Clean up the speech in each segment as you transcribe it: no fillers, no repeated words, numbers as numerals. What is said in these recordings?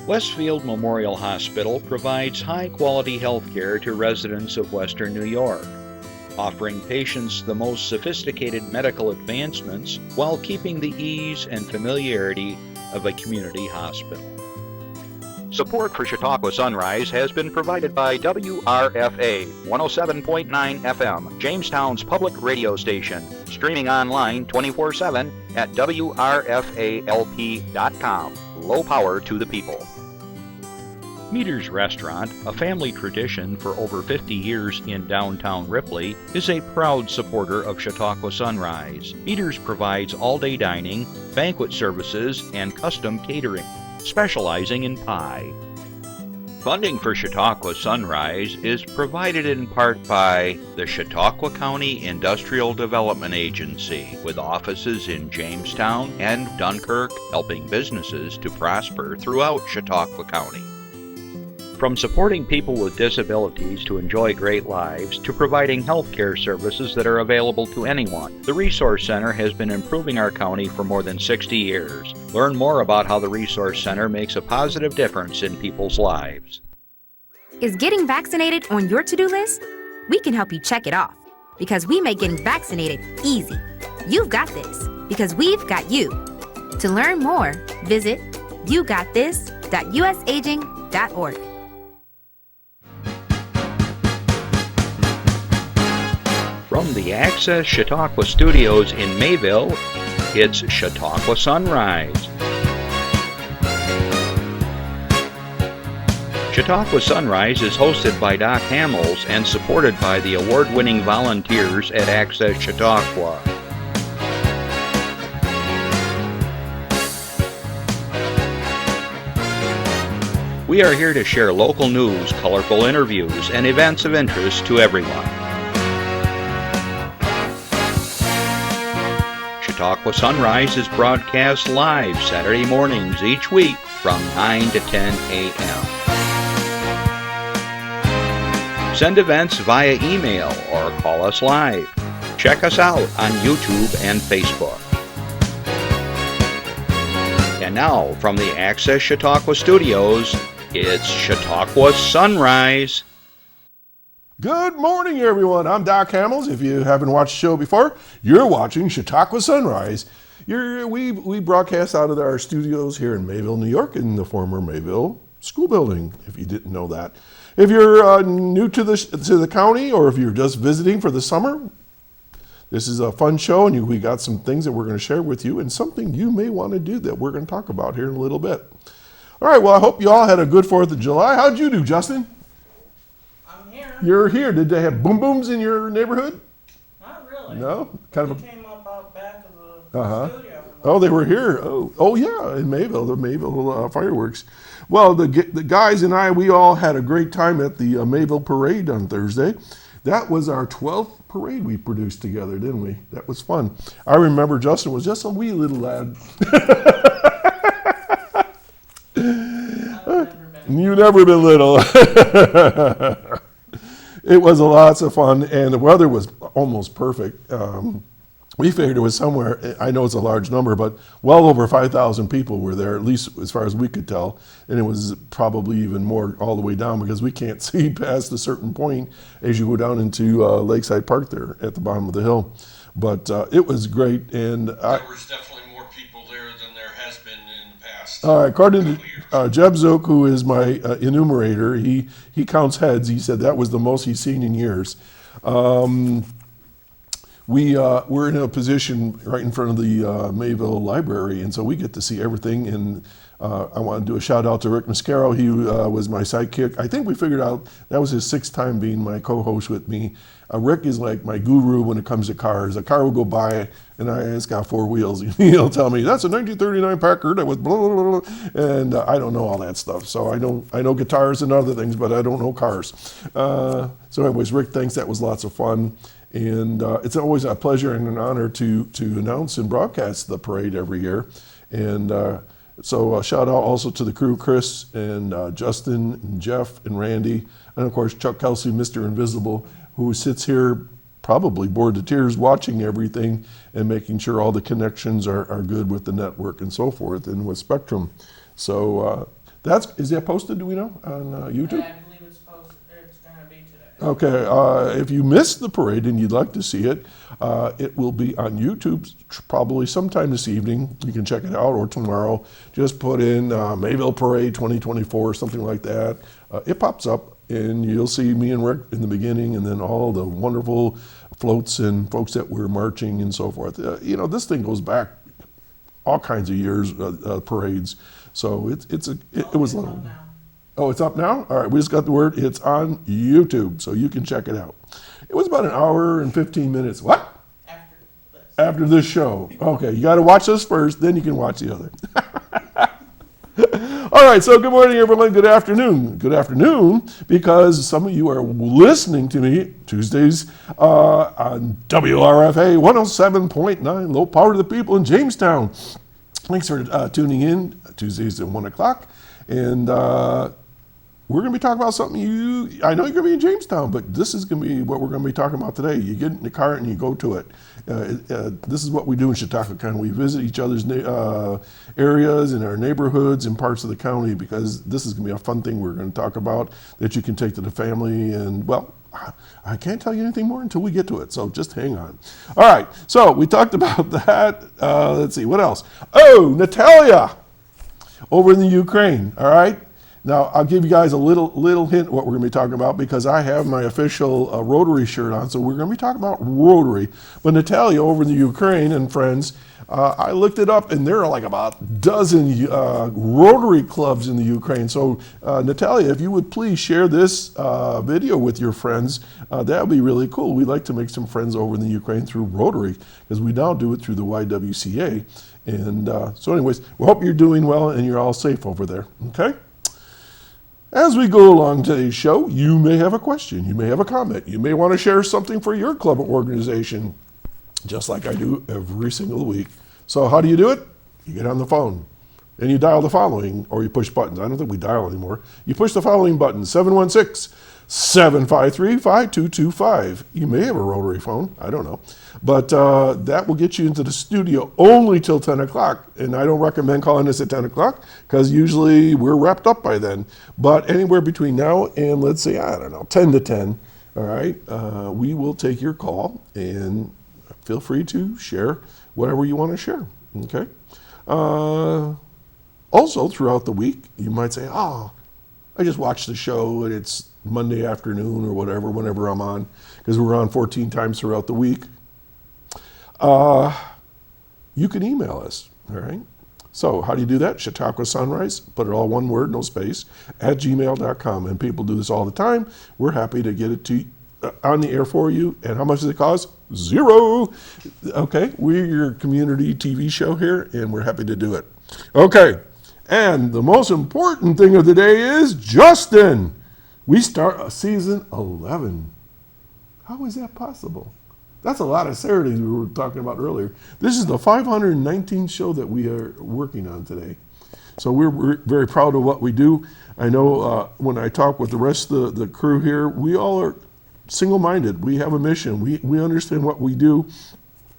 Westfield Memorial Hospital provides high-quality health care to residents of Western New York, offering patients the most sophisticated medical advancements while keeping the ease and familiarity of a community hospital. Support for Chautauqua Sunrise has been provided by WRFA 107.9 FM, Jamestown's public radio station, streaming online 24/7 at WRFALP.com. Low power to the people. Meter's Restaurant, a family tradition for over 50 years in downtown Ripley, is a proud supporter of Chautauqua Sunrise. Meter's provides all-day dining, banquet services, and custom catering, specializing in pie. Funding for Chautauqua Sunrise is provided in part by the Chautauqua County Industrial Development Agency, with offices in Jamestown and Dunkirk, helping businesses to prosper throughout Chautauqua County. From supporting people with disabilities to enjoy great lives, to providing health care services that are available to anyone, the Resource Center has been improving our county for more than 60 years. Learn more about how the Resource Center makes a positive difference in people's lives. Is getting vaccinated on your to-do list? We can help you check it off, because we make getting vaccinated easy. You've got this, because we've got you. To learn more, visit yougotthis.usaging.org. From the Access Chautauqua Studios in Mayville, it's Chautauqua Sunrise. Chautauqua Sunrise is hosted by Doc Hamels and supported by the award-winning volunteers at Access Chautauqua. We are here to share local news, colorful interviews, and events of interest to everyone. Chautauqua Sunrise is broadcast live Saturday mornings each week from 9 to 10 a.m. Send events via email or call us live. Check us out on YouTube and Facebook. And now, from the Access Chautauqua Studios, it's Chautauqua Sunrise. Good morning, everyone. I'm Doc Hamels. If you haven't watched the show before, you're watching Chautauqua Sunrise. We broadcast out of our studios here in Mayville, New York, in the former Mayville School Building, if you didn't know that. If you're new to the county, or if you're just visiting for the summer, this is a fun show, and we got some things that we're going to share with you, and something you may want to do that we're going to talk about here in a little bit. All right, well, I hope you all had a good 4th of July. How'd you do, Justin? You're here. Did they have boom booms in your neighborhood? Not really. No? Kind of. They came up out back of the studio. Oh, they were here. Oh yeah, in Mayville, the Mayville fireworks. Well, the guys and I, we all had a great time at the Mayville Parade on Thursday. That was our 12th parade we produced together, didn't we? That was fun. I remember Justin was just a wee little lad. You've never been little. It was lots of fun, and the weather was almost perfect. We figured it was somewhere, I know it's a large number, but well over 5,000 people were there, at least as far as we could tell. And it was probably even more all the way down, because we can't see past a certain point as you go down into Lakeside Park there at the bottom of the hill. But it was great. And there was definitely more people there than there has been in the past. According to Jeb Zook, who is my enumerator, he counts heads. He said that was the most he's seen in years. We're in a position right in front of the Mayville Library, and so we get to see everything. And I want to do a shout out to Rick Mascaro. He was my sidekick. I think we figured out that was his 6th time being my co-host with me. Rick is like my guru when it comes to cars. A car will go by, and it's got 4 wheels. He'll tell me, that's a 1939 Packard. That was blah, blah, blah, and I don't know all that stuff. So I know guitars and other things, but I don't know cars. So anyways, Rick thinks that was lots of fun. And it's always a pleasure and an honor to announce and broadcast the parade every year. And so shout out also to the crew, Chris and Justin and Jeff and Randy, and of course Chuck Kelsey, Mr. Invisible, who sits here probably bored to tears watching everything and making sure all the connections are good with the network and so forth and with Spectrum. So Is that posted, do we know, on YouTube? I believe it's posted, it's gonna be today. Okay, if you missed the parade and you'd like to see it, it will be on YouTube probably sometime this evening. You can check it out, or tomorrow. Just put in Mayville Parade 2024, something like that. It pops up, and you'll see me and Rick in the beginning, and then all the wonderful floats and folks that were marching and so forth. This thing goes back all kinds of years, parades. So it was It's long. up now. Oh, it's up now? All right, we just got the word. It's on YouTube, so you can check it out. It was about an hour and 15 minutes. What? After this. After this show. Okay, you got to watch this first, then you can watch the other. All right, so good morning, everyone. Good afternoon. Good afternoon, because some of you are listening to me Tuesdays on WRFA 107.9, low power to the people in Jamestown. Thanks for tuning in Tuesdays at 1 o'clock. And we're going to be talking about something I know you're going to be in Jamestown, but this is going to be what we're going to be talking about today. You get in the car and you go to it. This is what we do in Chautauqua County. We visit each other's areas and our neighborhoods and parts of the county, because this is going to be a fun thing we're going to talk about that you can take to the family. And, well, I can't tell you anything more until we get to it, so just hang on. All right, so we talked about that. Let's see, what else? Oh, Natalia over in the Ukraine, all right? Now, I'll give you guys a little hint what we're going to be talking about, because I have my official Rotary shirt on, so we're going to be talking about Rotary. But Natalia over in the Ukraine and friends, I looked it up, and there are like about a dozen Rotary clubs in the Ukraine. So, Natalia, if you would please share this video with your friends, that would be really cool. We'd like to make some friends over in the Ukraine through Rotary, because we now do it through the YWCA. And so anyways, we hope you're doing well and you're all safe over there, okay? As we go along today's show, you may have a question, you may have a comment, you may want to share something for your club or organization, just like I do every single week. So how do you do it? You get on the phone and you dial the following, or you push buttons. I don't think we dial anymore. You push the following button, 716-753-5225. You may have a rotary phone, I don't know. But that will get you into the studio only till 10 o'clock. And I don't recommend calling us at 10 o'clock, because usually we're wrapped up by then. But anywhere between now and, let's say, I don't know, 10 to 10, all right, we will take your call, and feel free to share whatever you want to share, okay? Also, throughout the week, you might say, oh, I just watched the show and it's Monday afternoon or whatever, whenever I'm on, because we're on 14 times throughout the week. You can email us, all right? So how do you do that? Chautauqua Sunrise, put it all one word, no space, at gmail.com. And people do this all the time. We're happy to get it to on the air for you. And how much does it cost? $0. Okay, we're your community TV show here, and we're happy to do it. Okay, and the most important thing of the day is Justin. We start season 11. How is that possible? That's a lot of Saturdays we were talking about earlier. This is the 519th show that we are working on today. So we're very proud of what we do. I know when I talk with the rest of the crew here, we all are single-minded. We have a mission. We understand what we do,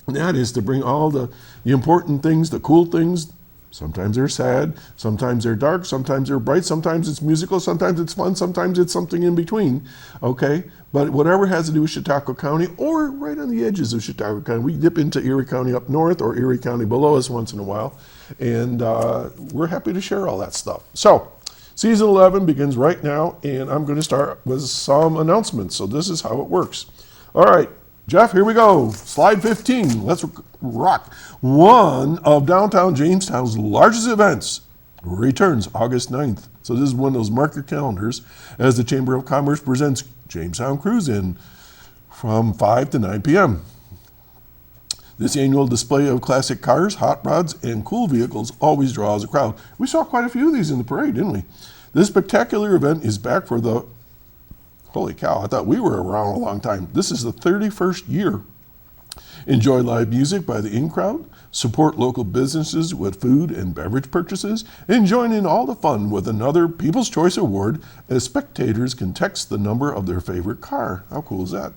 and that is to bring all the important things, the cool things. Sometimes they're sad, sometimes they're dark, sometimes they're bright, sometimes it's musical, sometimes it's fun, sometimes it's something in between, okay? But whatever has to do with Chautauqua County, or right on the edges of Chautauqua County, we dip into Erie County up north, or Erie County below us once in a while, and we're happy to share all that stuff. So, season 11 begins right now, and I'm going to start with some announcements. So this is how it works. All right, Jeff, here we go. Slide 15. Let's rock. One of downtown Jamestown's largest events returns August 9th. So this is one of those mark your calendars as the Chamber of Commerce presents Jamestown Cruise In from 5 to 9 p.m. This annual display of classic cars, hot rods, and cool vehicles always draws a crowd. We saw quite a few of these in the parade, didn't we? This spectacular event is back for the, holy cow, I thought we were around a long time. This is the 31st year. Enjoy live music by the in-crowd, support local businesses with food and beverage purchases, and join in all the fun with another People's Choice Award as spectators can text the number of their favorite car. How cool is that?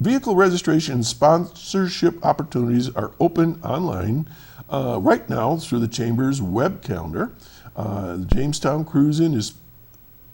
Vehicle registration and sponsorship opportunities are open online right now through the Chamber's web calendar. The Jamestown Cruisin' is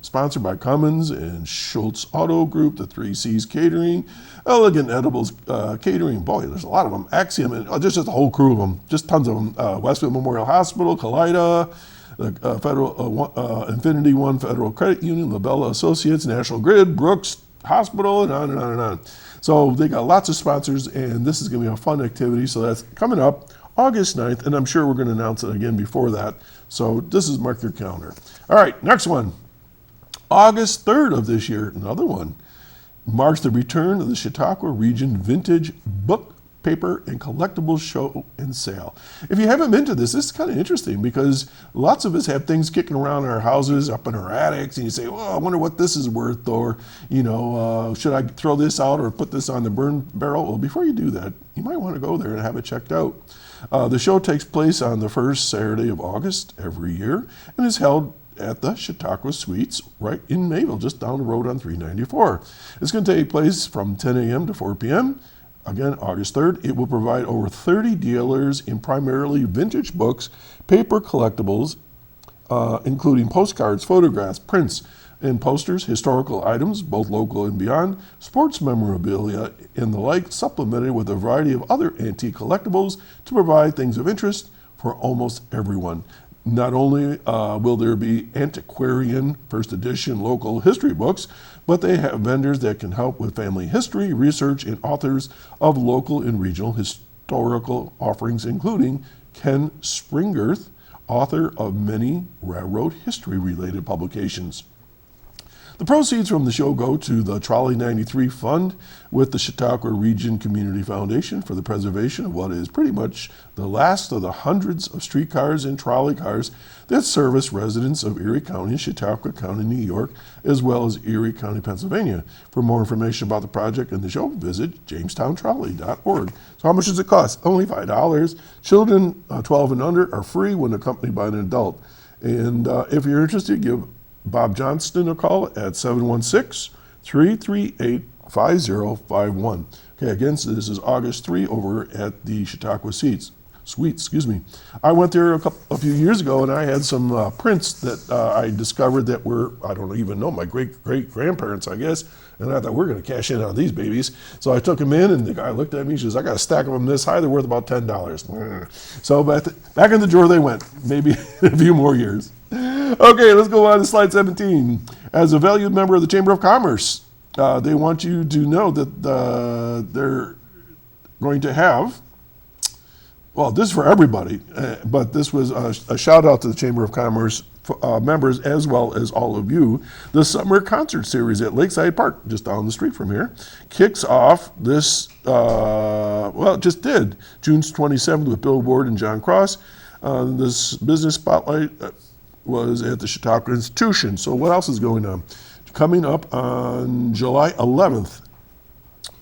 sponsored by Cummins and Schultz Auto Group, the 3C's Catering, Elegant Edibles Catering, boy, there's a lot of them, Axiom, and just a whole crew of them, just tons of them, Westfield Memorial Hospital, Kaleida, the Federal Infinity One Federal Credit Union, Labella Associates, National Grid, Brooks Hospital, and on and on and on. So they got lots of sponsors, and this is going to be a fun activity. So that's coming up August 9th, and I'm sure we're going to announce it again before that. So this is mark your calendar. All right, next one. August 3rd of this year, another one, marks the return of the Chautauqua Region Vintage Book, Paper, and Collectibles Show and Sale. If you haven't been to this is kind of interesting because lots of us have things kicking around in our houses, up in our attics, and you say, well, I wonder what this is worth, or, should I throw this out or put this on the burn barrel? Well, before you do that, you might want to go there and have it checked out. The show takes place on the first Saturday of August every year and is held at the Chautauqua Suites right in Mayville, just down the road on 394. It's going to take place from 10 a.m. to 4 p.m. Again, August 3rd. It will provide over 30 dealers in primarily vintage books, paper collectibles, including postcards, photographs, prints, and posters, historical items, both local and beyond, sports memorabilia, and the like, supplemented with a variety of other antique collectibles to provide things of interest for almost everyone. Not only will there be antiquarian first edition local history books, but they have vendors that can help with family history, research, and authors of local and regional historical offerings, including Ken Springerth, author of many railroad history-related publications. The proceeds from the show go to the Trolley 93 Fund with the Chautauqua Region Community Foundation for the preservation of what is pretty much the last of the hundreds of streetcars and trolley cars that service residents of Erie County, Chautauqua County, New York, as well as Erie County, Pennsylvania. For more information about the project and the show, visit jamestowntrolley.org. So how much does it cost? Only $5. Children 12 and under are free when accompanied by an adult. And if you're interested, give Bob Johnston a call at 716-338-5051. Okay, again, so this is August 3 over at the Chautauqua Suites. I went there a few years ago, and I had some prints that I discovered that were, I don't even know, my great-great-grandparents, I guess, and I thought, we're going to cash in on these babies. So I took them in, and the guy looked at me, he says, I got a stack of them this high, they're worth about $10. So back in the drawer they went, maybe a few more years. Okay, let's go on to slide 17. As a valued member of the Chamber of Commerce, they want you to know that they're going to have, well, this is for everybody, but this was a shout out to the Chamber of Commerce members as well as all of you. The summer concert series at Lakeside Park, just down the street from here, kicks off this, it just did, June 27th with Bill Ward and John Cross. This business spotlight was at the Chautauqua Institution. So what else is going on? Coming up on July 11th.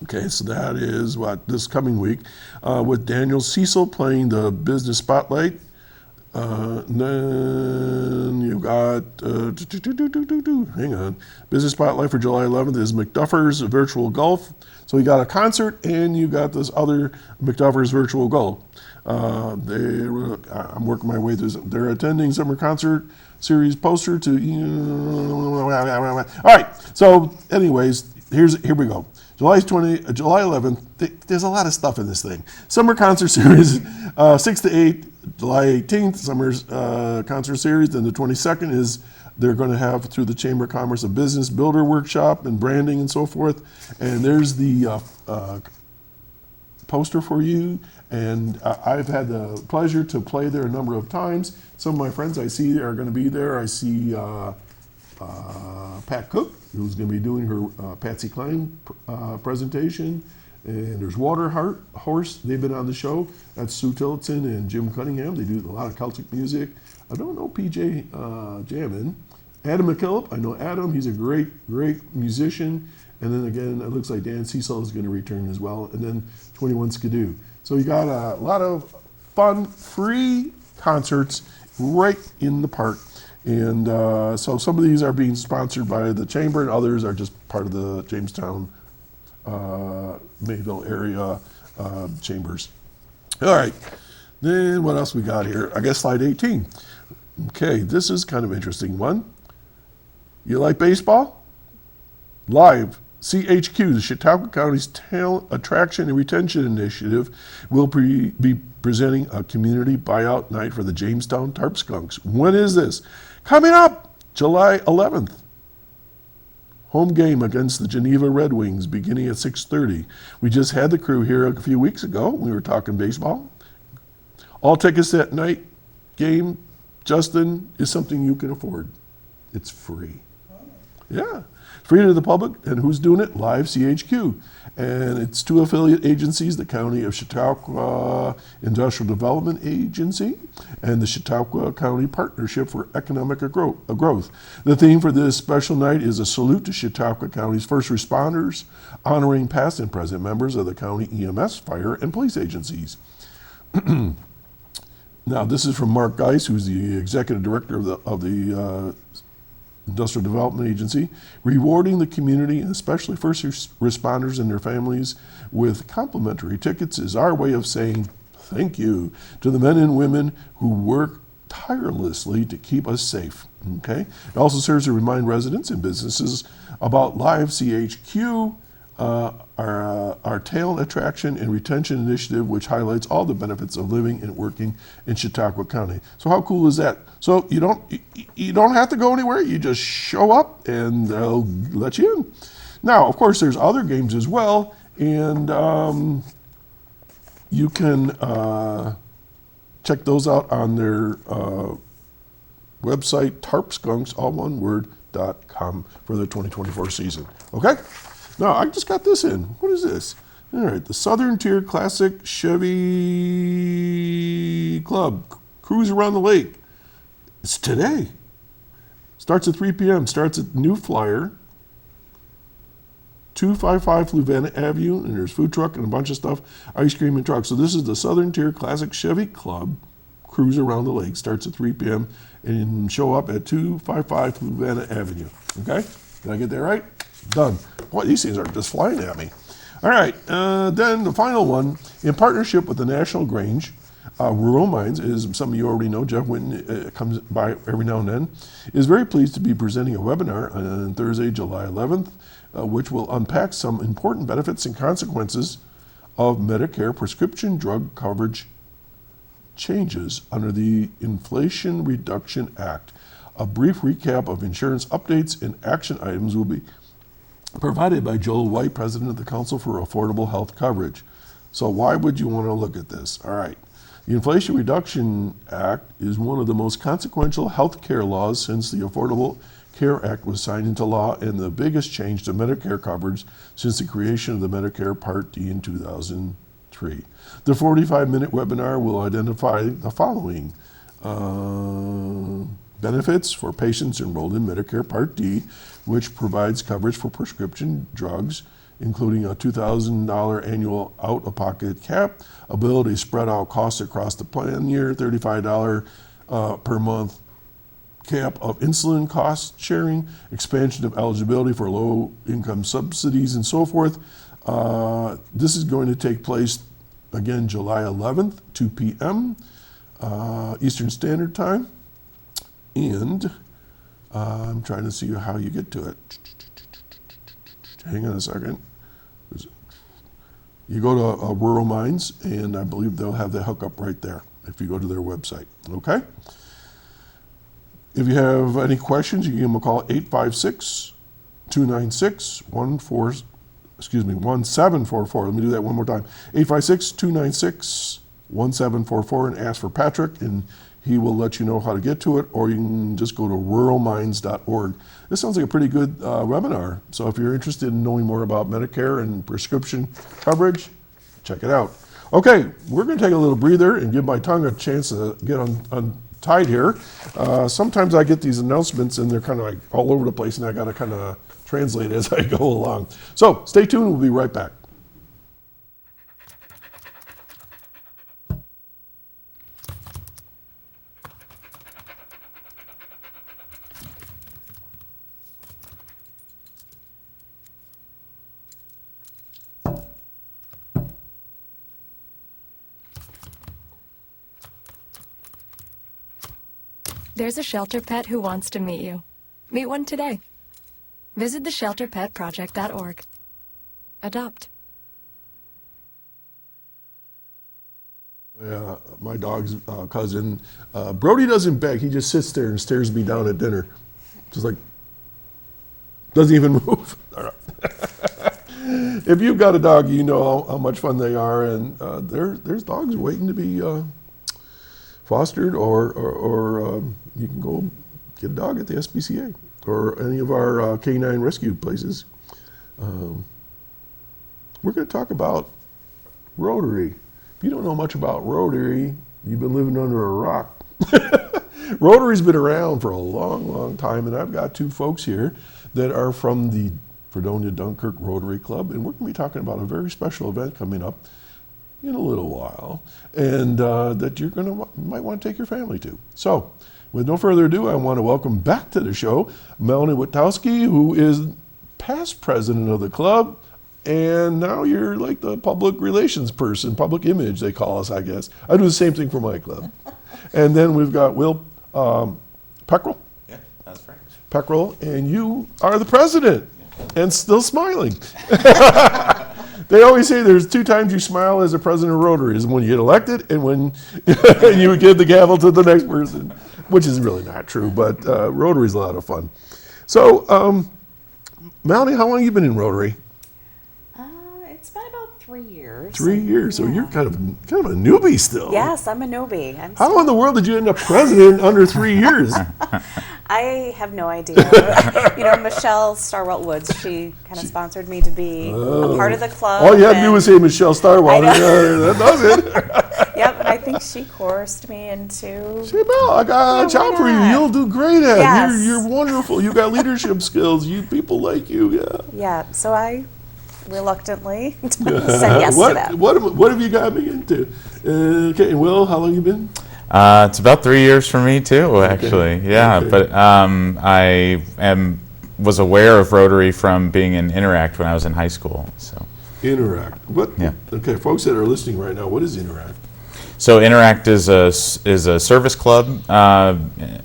Okay, so that is this coming week, with Daniel Cecil playing the business spotlight. Then you got, hang on, business spotlight for July 11th is McDuffer's Virtual Golf. So you got a concert and you got this other McDuffer's Virtual Golf. I'm working my way through. They're attending summer concert series poster to. All right. So, anyways, here we go. July 11th. There's a lot of stuff in this thing. Summer concert series, 6 to 8. July 18th, summer's concert series. Then the 22nd is they're going to have through the Chamber of Commerce a business builder workshop and branding and so forth. And there's the poster for you. And I've had the pleasure to play there a number of times. Some of my friends I see are going to be there. I see Pat Cook, who's going to be doing her Patsy Cline presentation. And there's Water Horse. They've been on the show. That's Sue Tillotson and Jim Cunningham. They do a lot of Celtic music. I don't know PJ Jammin. Adam McKillop. I know Adam. He's a great musician. And then again, it looks like Dan Cecil is going to return as well. And then 21 Skidoo. So you got a lot of fun, free concerts right in the park. And so some of these are being sponsored by the Chamber and others are just part of the Jamestown, Mayville area chambers. All right. Then what else we got here? I guess slide 18. Okay, this is kind of interesting one. You like baseball? Live, CHQ, the Chautauqua County's Talent Attraction and Retention Initiative, will be presenting a community buyout night for the Jamestown Tarp Skunks. When is this? Coming up, July 11th. Home game against the Geneva Red Wings beginning at 6:30. We just had the crew here a few weeks ago. We were talking baseball. All tickets that night game, Justin, is something you can afford. It's free. Yeah, free to the public. And who's doing it? Live CHQ. And it's 2 affiliate agencies, the County of Chautauqua Industrial Development Agency and the Chautauqua County Partnership for Economic Growth. The theme for this special night is a salute to Chautauqua County's first responders, honoring past and present members of the county EMS, fire, and police agencies. Now, this is from Mark Geis, who's the executive director of the Industrial Development Agency, rewarding the community and especially first responders and their families with complimentary tickets is our way of saying thank you to the men and women who work tirelessly to keep us safe. Okay? It also serves to remind residents and businesses about Live CHQ, our talent attraction and retention initiative, which highlights all the benefits of living and working in Chautauqua County. So how cool is that? So you don't have to go anywhere. You just show up and they'll let you in. Now, of course, there's other games as well, and you can check those out on their website, tarpskunks, all one word, .com for the 2024 season. Okay? Now, I just got this in. What is this? All right, the Southern Tier Classic Chevy Club Cruise Around the Lake. It's today. Starts at 3 p.m. Starts at New Flyer, 255 Fluvanna Avenue, and there's food truck and a bunch of stuff, ice cream and truck. So this is the Southern Tier Classic Chevy Club Cruise Around the Lake. Starts at 3 p.m. and show up at 255 Fluvanna Avenue. Okay? Did I get that right? Done. Boy, these things are just flying at me. All right, then the final one, in partnership with the National Grange, Rural Minds, as some of you already know, Jeff Winton comes by every now and then, is very pleased to be presenting a webinar on Thursday, July 11th, which will unpack some important benefits and consequences of Medicare prescription drug coverage changes under the Inflation Reduction Act. A brief recap of insurance updates and action items will be provided by Joel White, President of the Council for Affordable Health Coverage. So why would you want to look at this? All right. The Inflation Reduction Act is one of the most consequential health care laws since the Affordable Care Act was signed into law and the biggest change to Medicare coverage since the creation of the Medicare Part D in 2003. The 45-minute webinar will identify the following benefits for patients enrolled in Medicare Part D, which provides coverage for prescription drugs, including a $2,000 annual out-of-pocket cap, ability to spread out costs across the plan year, $35 per month cap of insulin cost sharing, expansion of eligibility for low-income subsidies, and so forth. This is going to take place, again, July 11th, 2 p.m. Eastern Standard Time. And I'm trying to see how you get to it. Hang on a second. You go to Rural Minds, and I believe they'll have the hookup right there if you go to their website. Okay? If you have any questions, you can give them a call, 856-296-1744. Let me do that one more time. 856-296-1744 and ask for Patrick, and he will let you know how to get to it, or you can just go to ruralminds.org. This sounds like a pretty good webinar. So if you're interested in knowing more about Medicare and prescription coverage, check it out. Okay, we're going to take a little breather and give my tongue a chance to get untied here. Sometimes I get these announcements and they're kind of like all over the place, and I got to kind of translate as I go along. So stay tuned. We'll be right back. There's a shelter pet who wants to meet you. Meet one today. Visit theshelterpetproject.org. Adopt. Yeah, my dog's cousin, Brody doesn't beg. He just sits there and stares me down at dinner. Just like, doesn't even move. If you've got a dog, you know how much fun they are, and there's dogs waiting to be fostered, or you can go get a dog at the SPCA or any of our canine rescue places. We're going to talk about Rotary. If you don't know much about Rotary, you've been living under a rock. Rotary's been around for a long, long time, and I've got two folks here that are from the Fredonia Dunkirk Rotary Club, and we're going to be talking about a very special event coming up in a little while, and that you're might want to take your family to. So, with no further ado, I want to welcome back to the show Melanie Witkowski, who is past president of the club, and now you're like the public relations person, public image they call us, I guess. I do the same thing for my club. And then we've got Will Pekrul. Yeah, that's right. Pekrul, and you are the president, and still smiling. They always say there's 2 times you smile as a president of Rotary, is when you get elected and when you give the gavel to the next person, which is really not true, but Rotary's a lot of fun. So, Melanie, how long have you been in Rotary? It's been about 3 years. 3 years, so you're kind of a newbie still. Yes, I'm a newbie. How in the world did you end up president under 3 years? I have no idea. Michelle Starwell Woods, she kind of sponsored me to be a part of the club. All you had to do was say Michelle Starwell. That does it. Yep, I think she coerced me into... Say, Mel, I got a job for you. You'll do great at it. Yes. You're wonderful. You got leadership skills. People like you, yeah. Yeah, so I reluctantly said yes to that. What have you got me into? Okay, and Will, how long you been? It's about 3 years for me too, actually. Okay. Yeah, okay. But I was aware of Rotary from being in Interact when I was in high school. So Interact. What? Yeah. Okay, folks that are listening right now, what is Interact? So Interact is a service club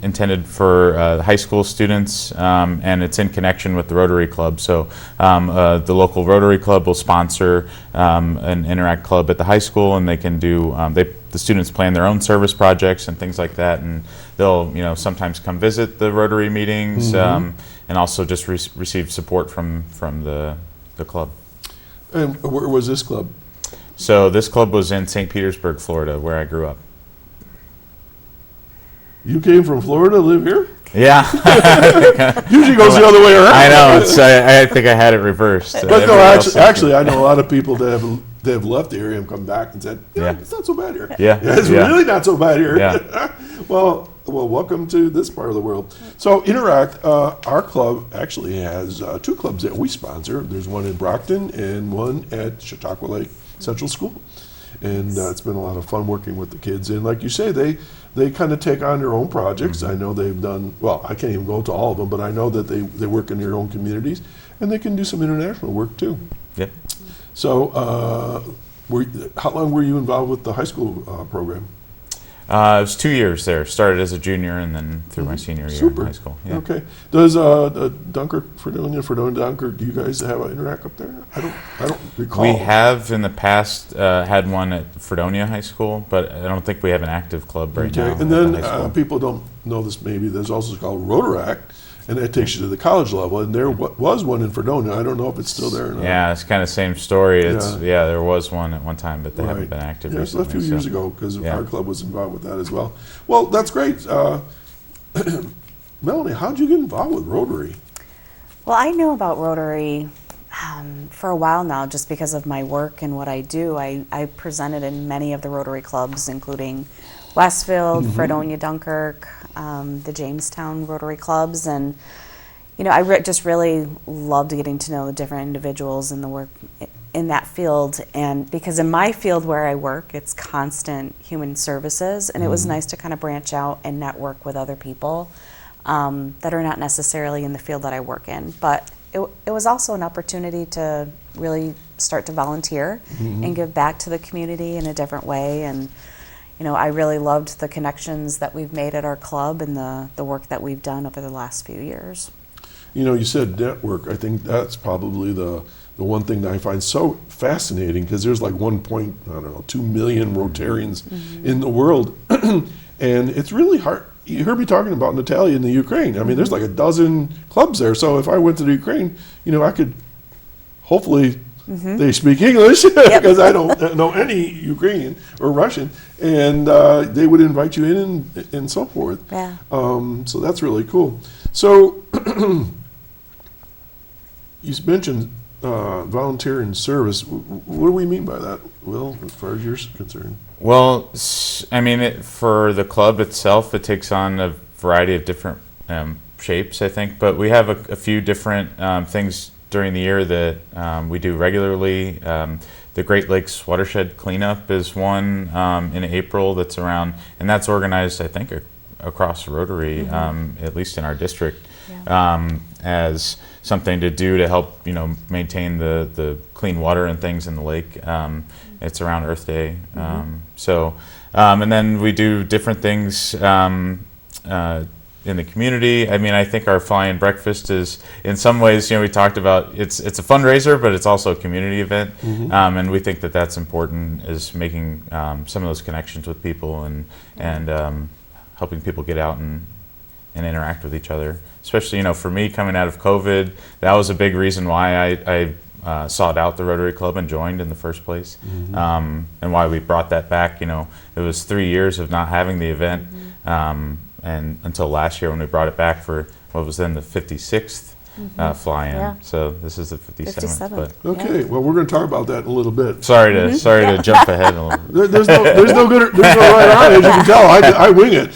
intended for high school students, and it's in connection with the Rotary Club. So the local Rotary Club will sponsor an Interact club at the high school, and they can do the students plan their own service projects and things like that, and they'll sometimes come visit the Rotary meetings, and also just receive support from the club. And where was this club? So this club was in St. Petersburg, Florida, where I grew up. You came from Florida to live here? Yeah. Usually goes the other way around. I know. I think I had it reversed. But no, actually, I know a lot of people that have left the area and come back and said, it's not so bad here. Yeah. It's really not so bad here. Yeah. Well, welcome to this part of the world. So Interact, our club actually has 2 clubs that we sponsor. There's one in Brockton and one at Chautauqua Lake Central School. And it's been a lot of fun working with the kids. And like you say, they kind of take on their own projects. I know they've done, well, I can't even go to all of them, but I know that they work in their own communities, and they can do some international work too. Yep. So how long were you involved with the high school program? It was 2 years there. Started as a junior and then through my senior year in high school. Yeah. Okay. Does Dunkirk-Fredonia, Dunkirk, do you guys have an Interact up there? I don't recall. We have in the past had one at Fredonia High School, but I don't think we have an active club right now. And then people don't know this maybe, there's also called Rotaract, and that takes you to the college level. And there was one in Fredonia. I don't know if it's still there or not. Yeah, it's kind of same story. There was one at one time, but they haven't been active recently. A few years ago, because our club was involved with that as well. Well, that's great. Melanie, how did you get involved with Rotary? Well, I know about Rotary for a while now, just because of my work and what I do. I presented in many of the Rotary clubs, including Westfield, Fredonia, Dunkirk, the Jamestown Rotary clubs, and I just really loved getting to know the different individuals in the work in that field. And because in my field where I work, it's constant human services, and it was nice to kind of branch out and network with other people that are not necessarily in the field that I work in. But it was also an opportunity to really start to volunteer and give back to the community in a different way. And I really loved the connections that we've made at our club and the work that we've done over the last few years. You said network. I think that's probably the one thing that I find so fascinating, because there's like 2 million Rotarians in the world. And it's really hard. You heard me talking about Natalia in the Ukraine. I mean, there's like a dozen clubs there. So if I went to the Ukraine, I could, hopefully they speak English, because I don't know any Ukrainian or Russian, and they would invite you in and so forth. Yeah. So that's really cool. So you mentioned volunteer and service. What do we mean by that, Will, as far as you're concerned? Well, I mean, for the club itself, it takes on a variety of different shapes, I think. But we have a few different things during the year that we do regularly. The Great Lakes Watershed Cleanup is one in April that's around, and that's organized, I think, across Rotary, at least in our district, as something to do to help, maintain the clean water and things in the lake. It's around Earth Day. And then we do different things in the community. I mean, I think our fly-in breakfast is, in some ways, we talked about, it's a fundraiser, but it's also a community event. And we think that that's important, is making some of those connections with people and helping people get out and interact with each other. Especially, for me, coming out of COVID, that was a big reason why I sought out the Rotary Club and joined in the first place, and why we brought that back. It was 3 years of not having the event, and until last year when we brought it back for what was then the 56th fly-in. Yeah. So this is the 57th. But Okay, well, we're going to talk about that in a little bit. sorry to jump ahead a little bit. There's no right on it, as you can tell. I wing it.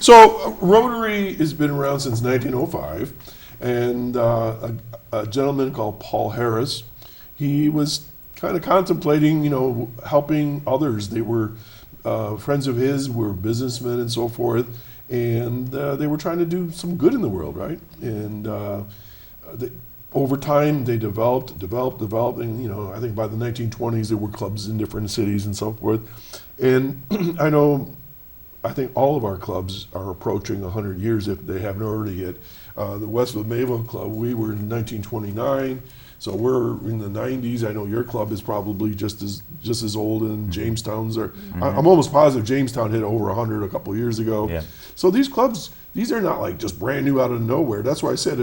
So Rotary has been around since 1905, and a gentleman called Paul Harris, he was kind of contemplating, helping others. They were friends of his, were businessmen and so forth, and they were trying to do some good in the world, right? And over time, they developed, and I think by the 1920s there were clubs in different cities and so forth. And I think all of our clubs are approaching 100 years if they haven't already yet. The Westfield Mayville Club, we were in 1929, so we're in the 90s. I know your club is probably just as old, and Jamestown's are. I'm almost positive Jamestown hit over 100 a couple years ago. Yeah. So these clubs, these are not like just brand new out of nowhere. That's why I said,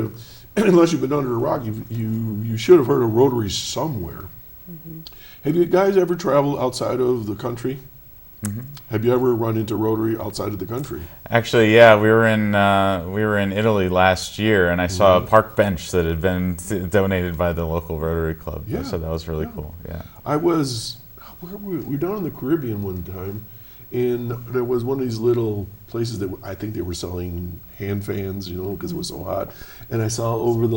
unless you've been under a rock, you should have heard of Rotary somewhere. Have you guys ever traveled outside of the country? Have you ever run into Rotary outside of the country? Actually, yeah, we were in Italy last year, and I saw a park bench that had been donated by the local Rotary Club. Yeah. So that was really cool. Yeah. We were down in the Caribbean one time, and there was one of these little places that I think they were selling hand fans, because it was so hot. And I saw over on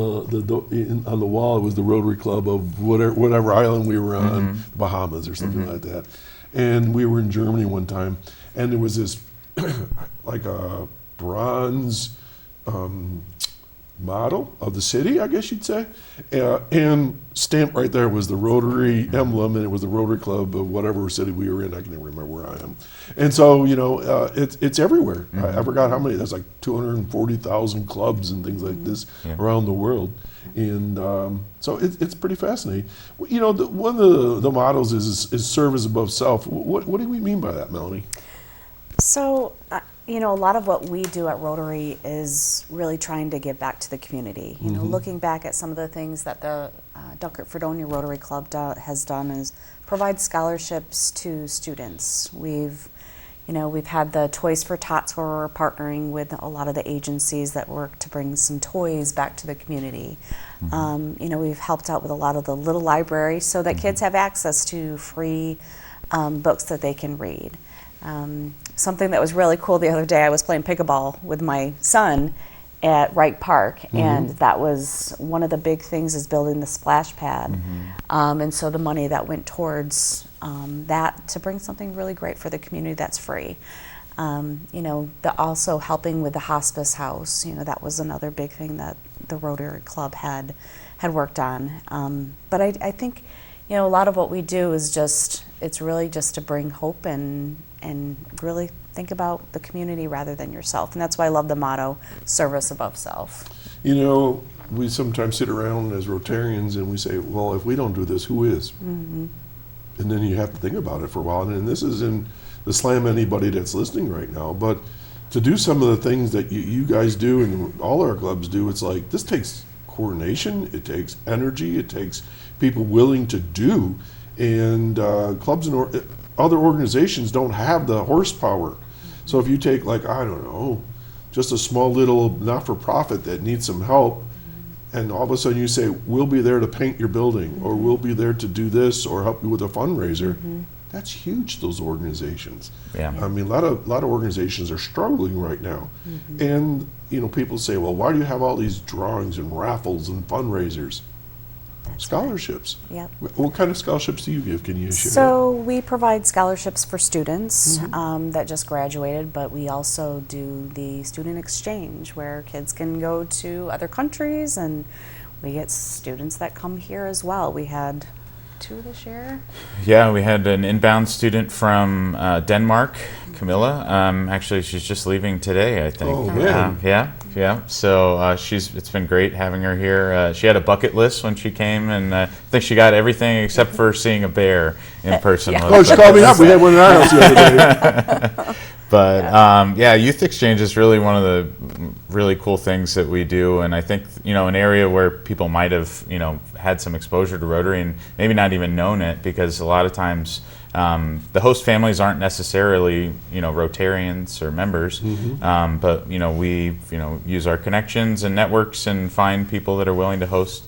the wall, it was the Rotary Club of whatever island we were on, Bahamas or something like that. And we were in Germany one time, and there was this like a bronze model of the city, I guess you'd say, and stamped right there was the Rotary emblem, and it was the Rotary Club of whatever city we were in. I can never remember where I am. And so it's everywhere. I forgot how many. There's like 240,000 clubs and things like this around the world. And so it's pretty fascinating. One of the mottos is service above self. What do we mean by that, Melanie? So, a lot of what we do at Rotary is really trying to give back to the community. Looking back at some of the things that the Dunkirk-Fredonia Rotary Club has done is provide scholarships to students. We've had the Toys for Tots, where we're partnering with a lot of the agencies that work to bring some toys back to the community. We've helped out with a lot of the little libraries so that kids have access to free books that they can read. Something that was really cool the other day, I was playing pickleball with my son at Wright Park, and that was one of the big things, is building the splash pad. And so the money that went towards that to bring something really great for the community that's free. Also helping with the hospice house, that was another big thing that the Rotary Club had worked on. But I think, a lot of what we do is just it's really just to bring hope and really think about the community rather than yourself. And that's why I love the motto, service above self. You know, we sometimes sit around as Rotarians and we say, well, if we don't do this, who is? Mm-hmm. And then you have to think about it for a while. And this isn't to slam anybody that's listening right now, but to do some of the things that you guys do and all our clubs do, it's like, this takes coordination, it takes energy, it takes people willing to do. And clubs and other organizations don't have the horsepower. So if you take, like, I don't know, just a small little not-for-profit that needs some help, and all of a sudden you say, we'll be there to paint your building, or we'll be there to do this, or help you with a fundraiser, that's huge, those organizations. Yeah. I mean, a lot of organizations are struggling right now. And, you know, people say, well, why do you have all these drawings and raffles and fundraisers? Scholarships. Yep. What kind of scholarships do you give? Can you share? So we provide scholarships for students that just graduated, but we also do the student exchange where kids can go to other countries, and we get students that come here as well. We had 2 this year. Yeah, we had an inbound student from Denmark, Camilla. Actually, she's just leaving today, I think. Oh, man. Yeah. So it's been great having her here. She had a bucket list when she came, and I think she got everything except for seeing a bear in person. Yeah. Oh, she called me up. We had one in our house the other day. But Youth Exchange is really one of the really cool things that we do, and I think, you know, an area where people might have, you know, had some exposure to Rotary and maybe not even known it, because a lot of times the host families aren't necessarily, you know, Rotarians or members, but, you know, we, you know, use our connections and networks and find people that are willing to host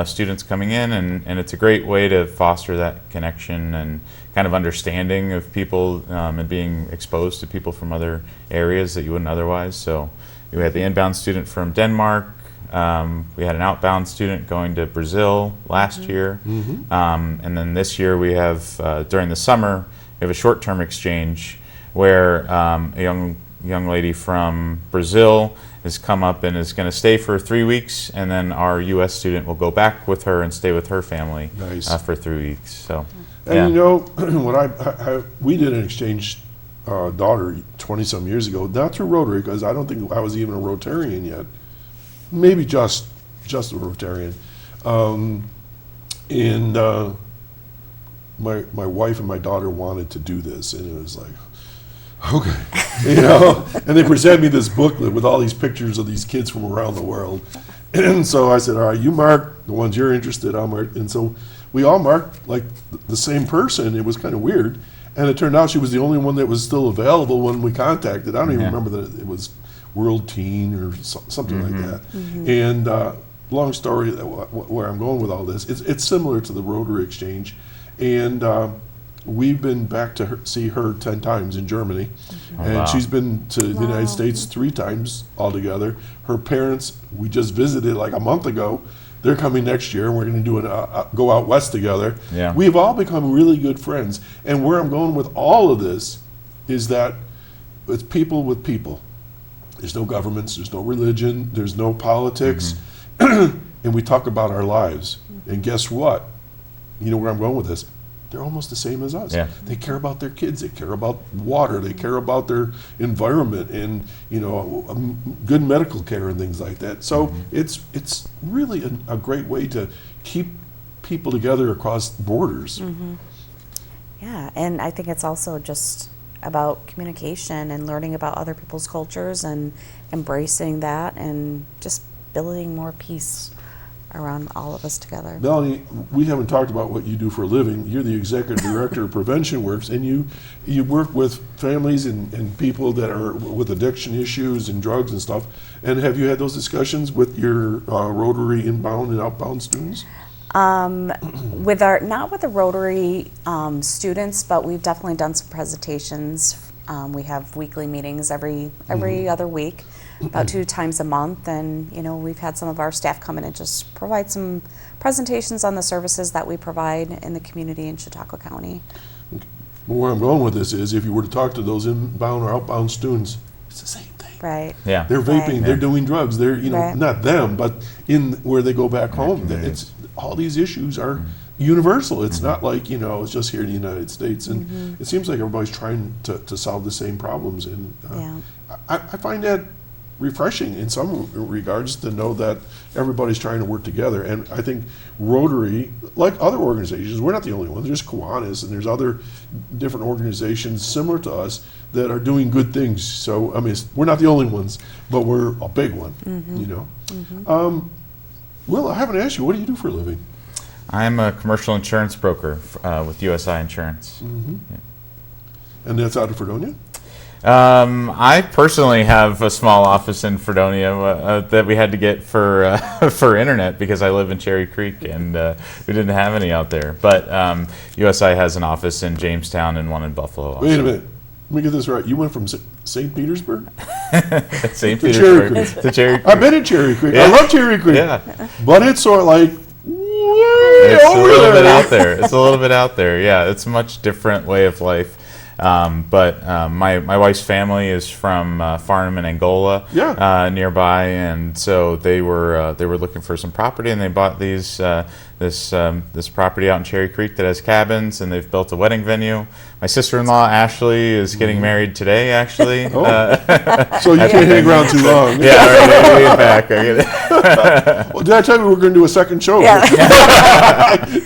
students coming in, and it's a great way to foster that connection and kind of understanding of people and being exposed to people from other areas that you wouldn't otherwise. So we had the inbound student from Denmark. We had an outbound student going to Brazil last year. And then this year we have, during the summer, we have a short-term exchange where a young lady from Brazil has come up and is going to stay for 3 weeks, and then our U.S. student will go back with her and stay with her family for 3 weeks. So, and you know, when we did an exchange daughter 20-some years ago, not through Rotary, because I don't think I was even a Rotarian yet. Maybe just a Rotarian. My wife and my daughter wanted to do this, and it was like, okay, you know, and they presented me this booklet with all these pictures of these kids from around the world. And so I said, all right, you mark the ones you're interested in, I'll mark. And so we all marked like the same person. It was kind of weird. And it turned out she was the only one that was still available when we contacted. I don't even remember that it was World Teen or something like that. And long story, where I'm going with all this, it's similar to the Rotary Exchange. And we've been back to see her 10 times in Germany. And she's been to the United States 3 times altogether. Her parents, we just visited like a month ago. They're coming next year, and we're going to do go out west together. Yeah. We've all become really good friends. And where I'm going with all of this is that it's people with people. There's no governments, there's no religion, there's no politics. And we talk about our lives. And guess what? You know where I'm going with this? They're almost the same as us. Yeah. They care about their kids, they care about water, they care about their environment, and, you know, good medical care and things like that. So it's really a great way to keep people together across borders. Yeah, and I think it's also just about communication and learning about other people's cultures and embracing that and just building more peace around all of us together. Melanie, we haven't talked about what you do for a living. You're the executive director of Prevention Works, and you work with families and people that are with addiction issues and drugs and stuff. And have you had those discussions with your Rotary inbound and outbound students? With not with the Rotary students, but we've definitely done some presentations. We have weekly meetings every other week, about 2 times a month, and you know, we've had some of our staff come in and just provide some presentations on the services that we provide in the community in Chautauqua County. Well, where I'm going with this is, if you were to talk to those inbound or outbound students, it's the same thing. Right. Yeah. They're vaping, Right. they're doing drugs, they're, you know, Right. not them, but in where they go back home. community. It's all these issues are universal. It's not like, it's just here in the United States. And it seems like everybody's trying to solve the same problems. And I find that refreshing in some regards to know that everybody's trying to work together. And I think Rotary, like other organizations, we're not the only ones. There's Kiwanis and there's other different organizations similar to us that are doing good things. So, I mean, we're not the only ones, but we're a big one, Will, I haven't asked you, what do you do for a living? I'm a commercial insurance broker with USI Insurance. Yeah. And that's out of Fredonia? I personally have a small office in Fredonia that we had to get for for internet because I live in Cherry Creek and we didn't have any out there. But USI has an office in Jamestown and one in Buffalo also. Wait a minute. Let me get this right. You went from St. Petersburg? St. To Petersburg Cherry Creek. to Cherry Creek. I've been in Cherry Creek. Yeah. I love Cherry Creek. Yeah. But it's sort of like way It's a over little there. bit out there. It's a little bit out there. Yeah, it's a much different way of life. But my wife's family is from Farnham in Angola, nearby, and so they were looking for some property, and they bought this property out in Cherry Creek that has cabins, and they've built a wedding venue. My sister-in-law Ashley is getting married today, actually. So you can't hang around too long. Yeah, right. Way back. Well, did I tell you we were going to do a second show? Yeah.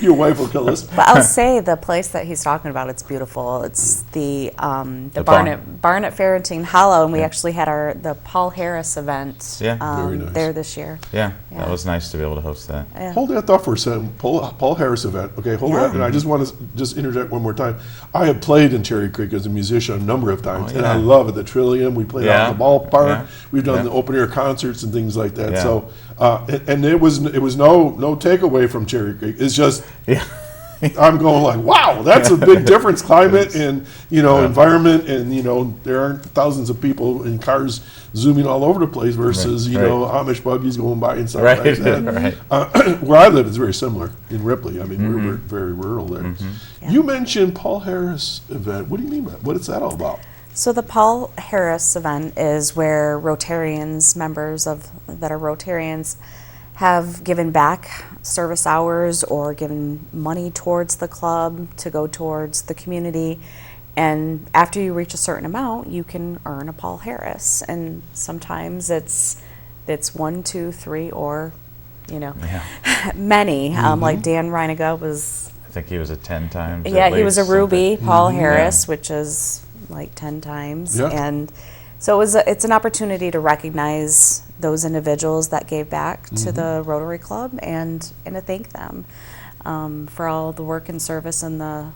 Your wife will kill us. But I'll say the place that he's talking about, it's beautiful. It's the barn at Farrington Hollow, and we actually had the Paul Harris event Very nice. there this year. Yeah, that was nice to be able to host that. Yeah. Hold that thought for a second. Paul Harris event. Okay, hold that. And I just want to interject one more time. I have played in Cherry Creek as a musician a number of times, and I love it. The Trillium. We played out in the ballpark. Yeah. We've done the open air concerts and things like that. Yeah. So, and it was no takeaway from Cherry Creek. It's just. I'm going like, wow, that's a big difference. Climate and environment, and there aren't thousands of people in cars zooming all over the place versus Amish buggies going by and stuff like that. Where I live, it's very similar in Ripley. I mean, we're very rural there. You mentioned Paul Harris event. What do you mean by that? What is that all about? So the Paul Harris event is where Rotarians, members that are Rotarians, have given back service hours or given money towards the club to go towards the community. And after you reach a certain amount, you can earn a Paul Harris. And sometimes it's 1, 2, 3, or many. Like Dan Reiniga was. I think he was at 10 times. Yeah, he was a Ruby Paul Harris, which is like 10 times. Yeah. And so it's an opportunity to recognize those individuals that gave back to the Rotary Club and to thank them for all the work and service and the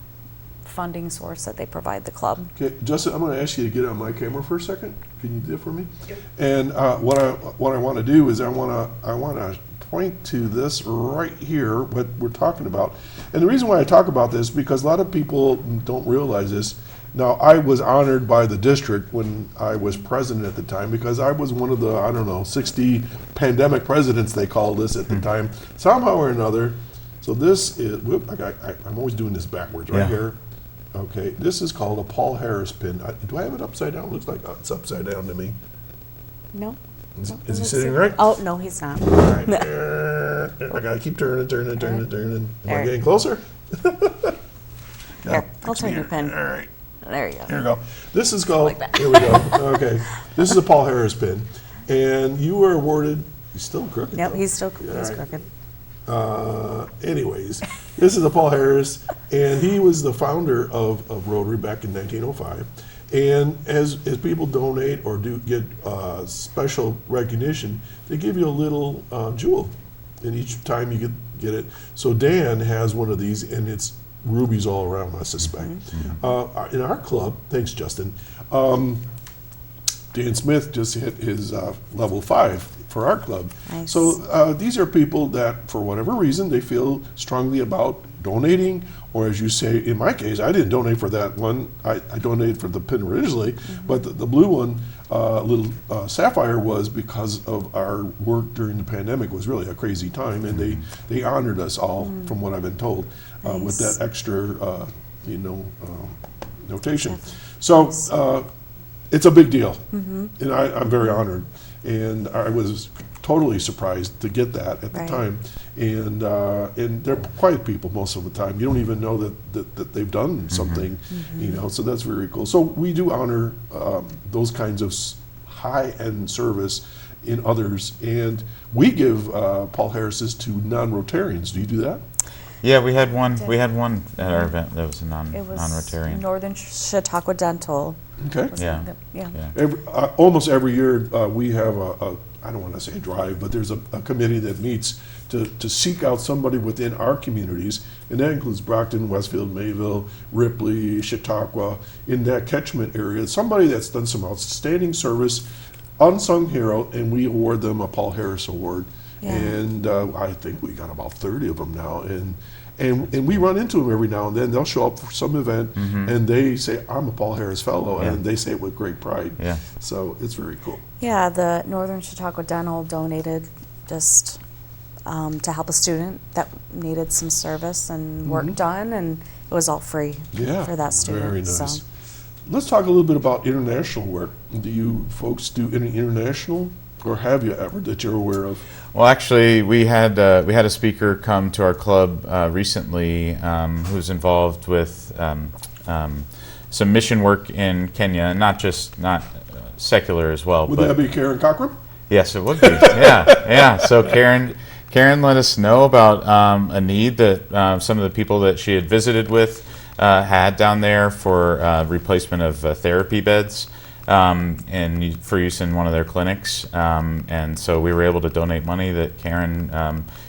funding source that they provide the club. Okay, Justin, I'm going to ask you to get on my camera for a second. Can you do it for me? Yep. And what I want to do is I want to point to this right here, what we're talking about. And the reason why I talk about this because a lot of people don't realize this. Now, I was honored by the district when I was president at the time because I was one of the, 60 pandemic presidents, they called us at the time, somehow or another. So this is, I'm always doing this backwards right here. Okay, this is called a Paul Harris pin. Do I have it upside down? It looks like it's upside down to me. No. Is he sitting right? Oh, no, he's not. All right. I got to keep turning. Am I getting closer? Here, I'll turn your pin. All right. There you go. Here we go. This is called, Like that. here we go. Okay. This is a Paul Harris pin. And you were awarded, he's still crooked. Yep, though. he's All crooked. Anyways, this is a Paul Harris, and he was the founder of Rotary back in 1905. And as people donate or do get special recognition, they give you a little jewel. And each time you get it. So Dan has one of these, and it's rubies all around, I suspect. In our club, thanks Justin, Dan Smith just hit his level 5 for our club. Nice. So these are people that, for whatever reason, they feel strongly about donating, or as you say, in my case, I didn't donate for that one. I donated for the pin originally, but the blue one, little sapphire, was because of our work during the pandemic. Was really a crazy time, and they honored us all, from what I've been told, with that extra, notation. So it's a big deal, and I'm very honored. And I was totally surprised to get that at the Right. time. And they're quiet people most of the time. You don't even know that they've done something, you know, so that's very cool. So we do honor those kinds of high-end service in others, and we give Paul Harris's to non-Rotarians. Do you do that? Yeah, we had one. We had one at our event that was a It was non-Rotarian. Northern Chautauqua Dental. Okay. Was Yeah. Yeah. Yeah. Almost every year we have I don't want to say a drive, but there's a committee that meets to seek out somebody within our communities, and that includes Brockton, Westfield, Mayville, Ripley, Chautauqua, in that catchment area. Somebody that's done some outstanding service, unsung hero, and we award them a Paul Harris Award. Yeah. And I think we got about 30 of them now, and we run into them every now and then. They'll show up for some event, and they say, "I'm a Paul Harris Fellow," Yeah. and they say it with great pride. Yeah. So it's very cool. Yeah, the Northern Chautauqua Dental donated just to help a student that needed some service and work done, and it was all free Yeah, for that student. very nice. So. Let's talk a little bit about international work. Do you folks do any international, or have you ever that you're aware of? Well, actually, we had a speaker come to our club recently who's involved with some mission work in Kenya, and not secular as well. Would but that be Karen Cochran? yes, it would be. Yeah. So Karen let us know about a need that some of the people that she had visited with had down there for replacement of therapy beds. And for use in one of their clinics, and so we were able to donate money that Karen,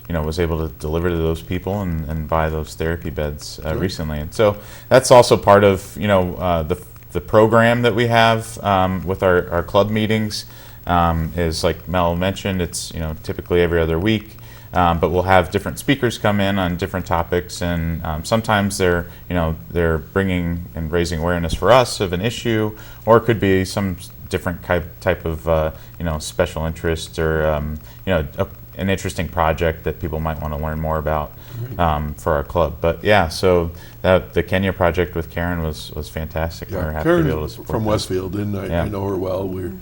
was able to deliver to those people and buy those therapy beds recently. And so that's also part of the program that we have with our club meetings. Is like Mel mentioned, it's typically every other week. But we'll have different speakers come in on different topics, and sometimes they're bringing and raising awareness for us of an issue, or it could be some different type of special interest, or an interesting project that people might want to learn more about for our club. But yeah, so the Kenya project with Karen was fantastic. We were happy to be able to support from that. Westfield, and Yeah. I know her well. We've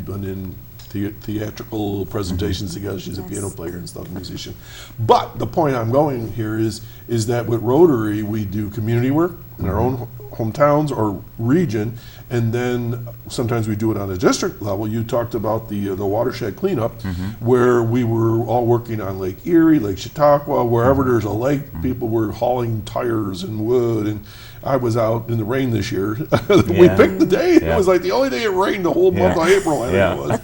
been in theatrical presentations together. She's a piano player and stuff, musician. But the point I'm going here is that with Rotary, we do community work in our own hometowns or region, and then sometimes we do it on a district level. You talked about the watershed cleanup, where we were all working on Lake Erie, Lake Chautauqua, wherever there's a lake, people were hauling tires and wood, and I was out in the rain this year. We picked the day. Yeah. It was like the only day it rained the whole month of April, I think Yeah. it was.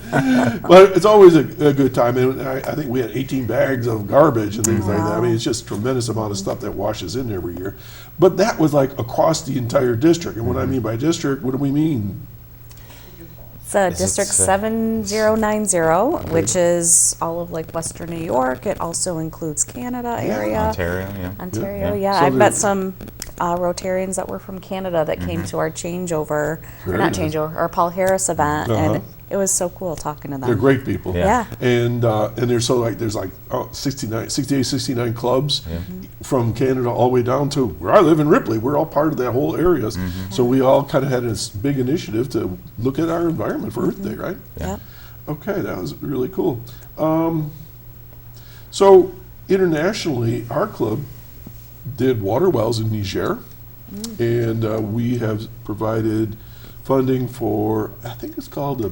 But it's always a good time. And I think we had 18 bags of garbage and things like that. I mean, it's just a tremendous amount of stuff that washes in every year. But that was like across the entire district. And what I mean by district, what do we mean? It's District 7090, which is all of like Western New York. It also includes Canada area. Ontario, yeah. Ontario, Yeah. yeah. So I've there- met some Rotarians that were from Canada that came to our changeover, Very or not nice. changeover, our Paul Harris event, Uh-huh. and it was so cool talking to them. They're great people. Yeah. Yeah. And there's 69 clubs from Canada all the way down to where I live in Ripley. We're all part of that whole area. So we all kind of had this big initiative to look at our environment for Earth Day, right? Yep. Okay, that was really cool. So internationally, our club did water wells in Niger, and we have provided funding for, I think it's called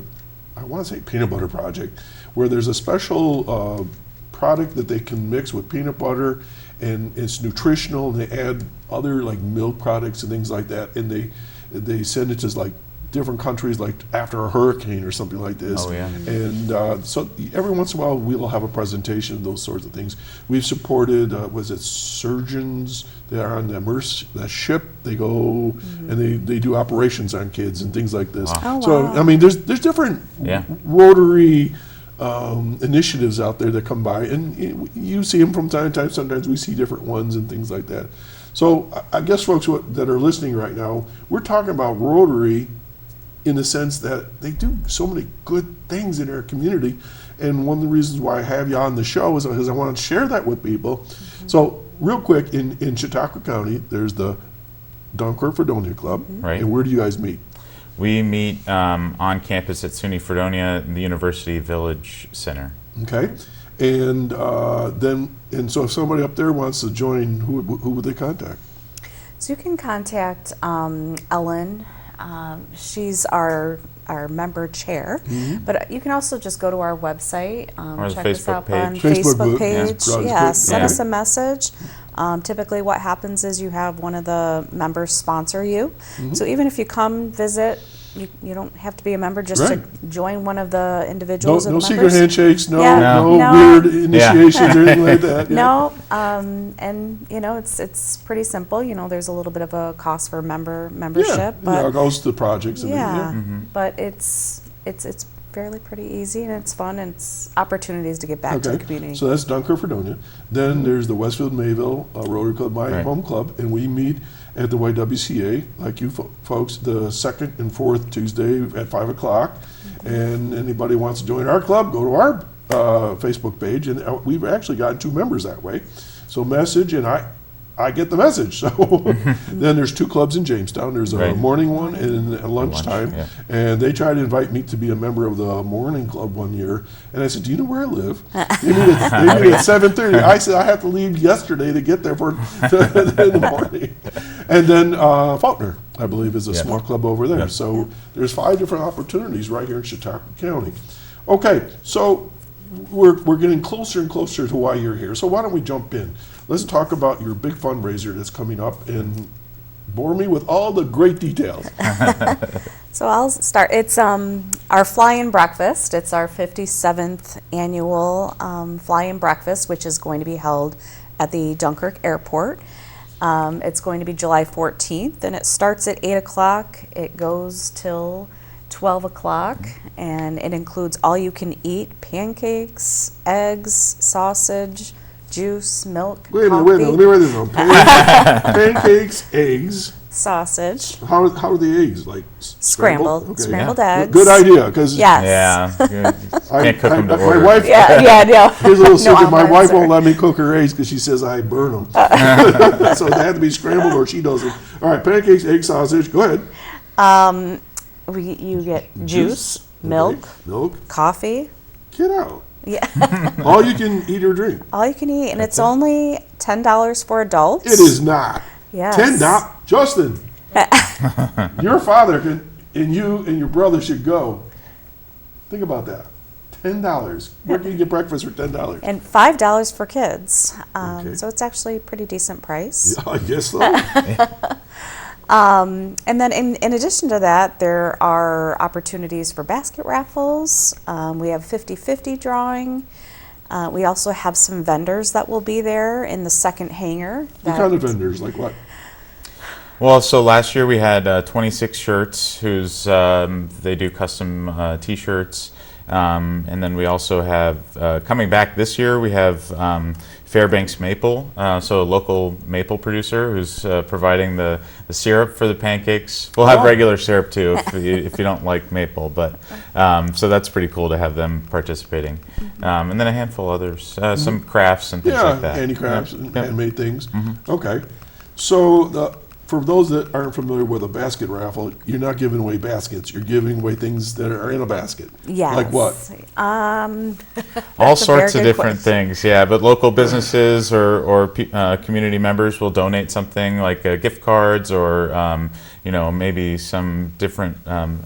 I want to say peanut butter project, where there's a special product that they can mix with peanut butter, and it's nutritional, and they add other like milk products and things like that, and they send it to like different countries, like after a hurricane or something like this. Oh, yeah. And so every once in a while we will have a presentation of those sorts of things. We've supported, was it surgeons that are on that ship? They go and they do operations on kids and things like this. Oh, So wow. I mean, there's different Yeah. Rotary initiatives out there that come by, and you see them from time to time. Sometimes we see different ones and things like that. So I guess folks that are listening right now, we're talking about Rotary in the sense that they do so many good things in our community. And one of the reasons why I have you on the show is because I want to share that with people. So real quick, in Chautauqua County, there's the Dunkirk-Fredonia Club. Right. And where do you guys meet? We meet on campus at SUNY Fredonia in the University Village Center. Okay, and so if somebody up there wants to join, who would they contact? So you can contact Ellen. She's our member chair, but you can also just go to our website, Or the check us Facebook out page. on Facebook Facebook page, page. yeah. Yeah, send Yeah. us a message. Typically what happens is you have one of the members sponsor you. So even if you come visit, you don't have to be a member just to join one of the individuals No or the secret members. handshakes, no Yeah. no No. weird initiations or anything like that. Yeah. No, and it's pretty simple. There's a little bit of a cost for membership, Yeah, but it goes to projects. And yeah, but it's fairly pretty easy and it's fun and it's opportunities to get back to the community. So that's Dunkirk-Fredonia. Then there's the Westfield Mayville Rotary Club, my home club, and we meet at the YWCA, like you folks, the second and fourth Tuesday at 5 o'clock. And anybody wants to join our club, go to our Facebook page, and we've actually gotten 2 members that way. So message, and I get the message. So then there's 2 clubs in Jamestown. There's a morning one and a lunchtime. And they tried to invite me to be a member of the morning club one year. And I said, do you know where I live? They meet at 7:30. I said, I have to leave yesterday to get there for in the morning. And then Faulkner, I believe, is a small club over there. So there's 5 different opportunities right here in Chautauqua County. Okay, so we're getting closer and closer to why you're here. So why don't we jump in? Let's talk about your big fundraiser that's coming up and bore me with all the great details. So I'll start. It's our fly-in breakfast. It's our 57th annual fly-in breakfast, which is going to be held at the Dunkirk Airport. It's going to be July 14th, and it starts at 8 o'clock. It goes till 12 o'clock, and it includes all-you-can-eat pancakes, eggs, sausage, juice, milk, Wait a coffee, minute, let me write this down. Pancakes, eggs. sausage, How are the eggs? Like scrambled? Okay. scrambled eggs. Good idea, because Yes. Yeah. Can't cook them to my order. wife. No. Here's a little secret. My omelets wife or- won't let me cook her eggs because she says I burn them. So they have to be scrambled or she doesn't. All right, pancakes, egg, sausage. Go ahead. You get juice, milk, Okay. Milk. coffee. Get out. Yeah. All you can eat or drink. All you can eat, and it's only $10 for adults. It is not. Yes. $10. Justin, your father and you and your brother should go. Think about that. $10. Where can you get breakfast for $10? And $5 for kids. Okay. So it's actually a pretty decent price. I guess so. And then in addition to that, there are opportunities for basket raffles. We have 50-50 drawing. We also have some vendors that will be there in the second hangar. What kind of vendors? Like what? Well, so last year we had 26 shirts they do custom T-shirts. And then we also have, coming back this year, we have Fairbanks Maple, so a local maple producer who's providing the syrup for the pancakes. We'll have regular syrup too if you don't like maple, but so that's pretty cool to have them participating. And then a handful of others, some crafts and things like that. Handicrafts and handmade things. Okay. So for those that aren't familiar with a basket raffle, you're not giving away baskets. You're giving away things that are in a basket. Yes. Like what? All That's a sorts very of good different question. things, yeah. But local businesses or community members will donate something like gift cards or maybe some different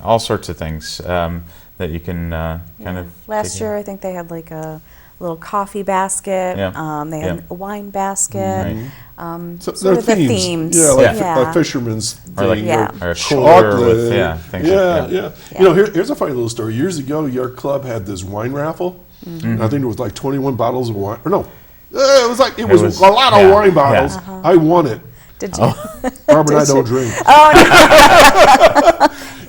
all sorts of things that you can kind of. Last take year, I think they had like a little coffee basket. Yeah. They had Yeah. a wine basket. So Sort they're of the themes. themes. Yeah, like, Yeah. like fisherman's Or like thing. Yeah. or a cooler with Chocolate. things Yeah, like that. yeah. You know, here's a funny little story. Years ago, your club had this wine raffle. And I think it was like 21 bottles of wine. Or no, it was was- a lot of yeah, wine bottles. Uh-huh. I won it. Did you? Barbara and I don't drink. Oh,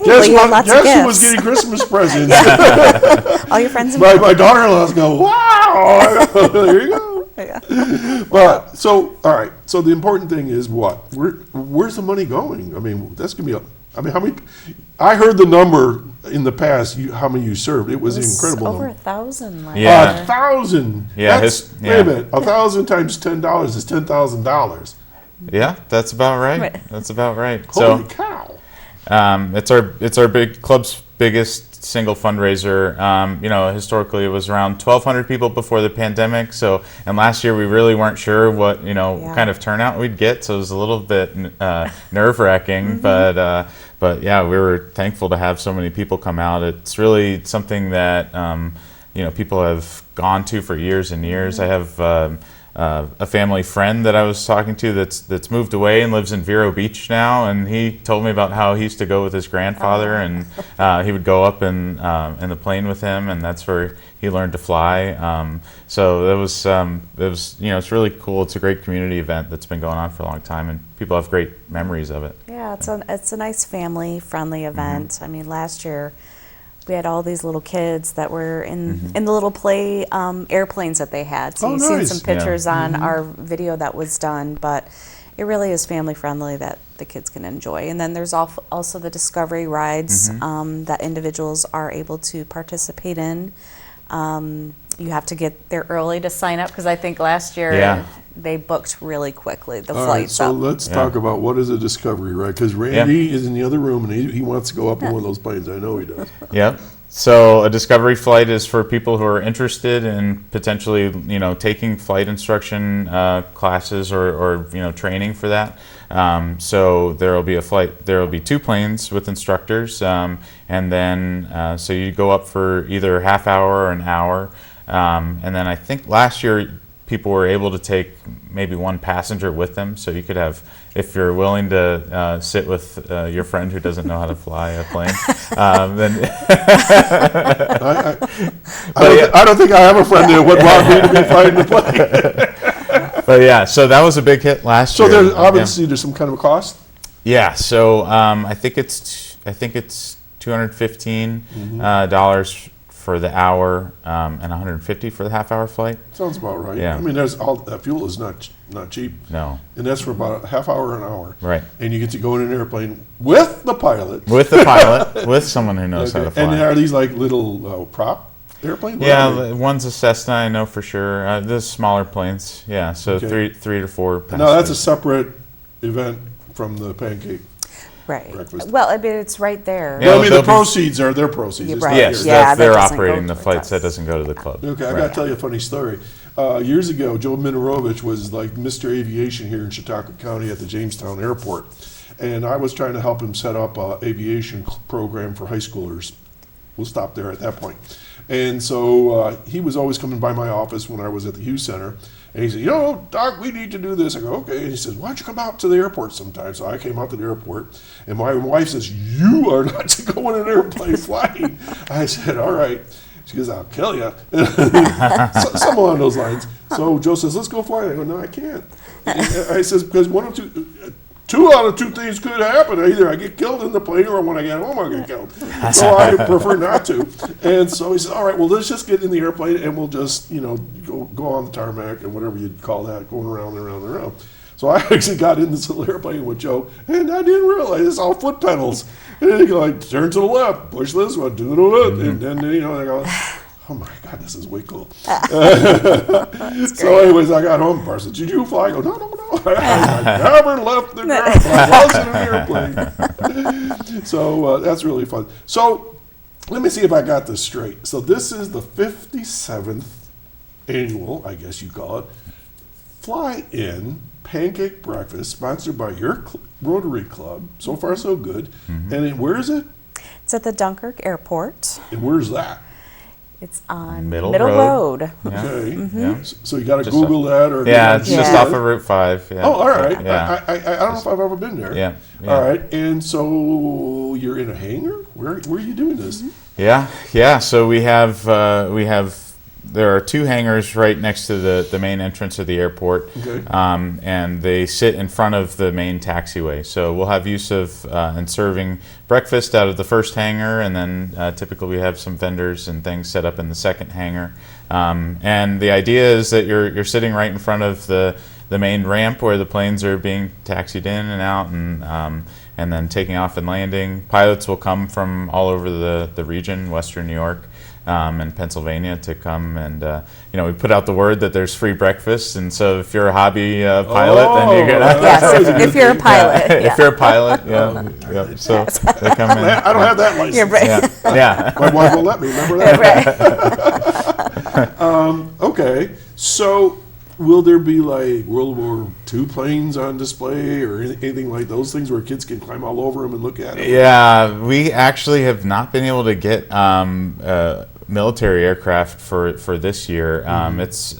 Guess, Well, you had lots of guess who was gifts. getting Christmas presents? all your friends and My daughter-in-laws go, wow! There you go. Yeah. But all right. So the important thing is what? Where's the money going? I mean, that's gonna be. How many? I heard the number in the past. How many you served? It was an incredible over number. 1,000 last Yeah. year. 1,000. Yeah, That's, wait a minute. 1,000 times $10 is $10,000. Yeah, that's about right. Right. That's about right. Holy So cow! it's our big club's biggest single fundraiser. Historically it was around 1,200 people before the pandemic. So, and last year we really weren't sure what kind of turnout we'd get. So it was a little bit nerve-wracking, but yeah, we were thankful to have so many people come out. It's really something that people have gone to for years and years. I have a family friend that I was talking to that's moved away and lives in Vero Beach now, and he told me about how he used to go with his grandfather, and he would go up in the plane with him, and that's where he learned to fly. So it was it's really cool. It's a great community event that's been going on for a long time, and people have great memories of it. Yeah, it's a nice family-friendly event. I mean, last year we had all these little kids that were in the little play airplanes that they had. So you've seen some pictures on our video that was done, but it really is family friendly that the kids can enjoy. And then there's also the discovery rides that individuals are able to participate in. You have to get there early to sign up, because I think last year they booked really quickly the flights. So let's talk about what is a discovery ride, because Randy is in the other room and he wants to go up in one of those planes. I know he does. Yep. So a discovery flight is for people who are interested in potentially, taking flight instruction classes or training for that. So there will be a flight. There will be 2 planes with instructors, and then so you go up for either a half hour or an hour, and then I think last year people were able to take maybe 1 passenger with them, so you could have, if you're willing to sit with your friend who doesn't know how to fly a plane, then I don't think I have a friend that would want me to be flying the plane. But yeah, so that was a big hit last year. So there's obviously there's some kind of a cost. Yeah, so I think it's $215 for the hour, and $150 for the half-hour flight. Sounds about right. Yeah. I mean, that fuel is not cheap. No. And that's for about a half hour, an hour. Right. And you get to go in an airplane with the pilot. With the pilot, with someone who knows how to fly. And are these like little prop airplanes? Yeah, one's a Cessna, I know for sure. The smaller planes, yeah. So 3 to 4 passengers. Now that's a separate event from the pancake. Right. Breakfast. Well, I mean, it's right there. Well, I mean, the proceeds are their proceeds. It's Right. not Yes, yours. Yeah, they're that doesn't operating go the towards flights. us. That doesn't go to the club. Okay, I got to tell you a funny story. Years ago, Joe Minorovich was like Mr. Aviation here in Chautauqua County at the Jamestown Airport. And I was trying to help him set up an aviation program for high schoolers. We'll stop there at that point. And so he was always coming by my office when I was at the Hughes Center. And he said, Doc, we need to do this. I go, okay. And he says, why don't you come out to the airport sometime? So I came out to the airport. And my wife says, you are not to go in an airplane flying. I said, all right. She goes, I'll kill you. Some along those lines. So Joe says, let's go flying. I go, no, I can't. And I says, because two out of 2 things could happen. Either I get killed in the plane, or when I get home, I get killed. So I prefer not to. And so he said, all right, well, let's just get in the airplane and we'll just, go on the tarmac and whatever you'd call that, going around and around and around. So I actually got in this little airplane with Joe, and I didn't realize it's all foot pedals. And then you go, like, turn to the left, push this one, do it, and then, I go, oh my God, this is way cool. So anyways, I got home, Parson, did you fly? I go, no. I never left the ground. I was in an airplane. So that's really fun. So let me see if I got this straight. So this is the 57th annual, I guess you call it, fly-in pancake breakfast sponsored by your Rotary Club. So far, so good. And where is it? It's at the Dunkirk Airport. And where's that? It's on Middle Road. Yeah. Okay. Yeah. So you got to Just Google that, or It's just off of Route 5. Yeah. Oh, all right. Yeah. I don't know if I've ever been there. Yeah. All right. And so you're in a hangar? Where are you doing this? Yeah. So we have there are 2 hangars right next to the main entrance of the airport, Okay. and they sit in front of the main taxiway. So we'll have use of and serving breakfast out of the first hangar, and then typically we have some vendors and things set up in the second hangar. And the idea is that you're sitting right in front of the the main ramp where the planes are being taxied in and out, and then taking off and landing. Pilots will come from all over the region, Western New York and Pennsylvania, to come, and we put out the word that there's free breakfast, and so if you're a hobby pilot, then you're gonna. Yes, if you're a pilot. Yeah. If you're a pilot, yeah. So they come in. I don't have that license. You're right. Yeah. My wife won't let me. Remember that? Right. Okay, so will there be like World War II planes on display or anything like those things where kids can climb all over them and look at them? Yeah, we actually have not been able to get military aircraft for this year. It's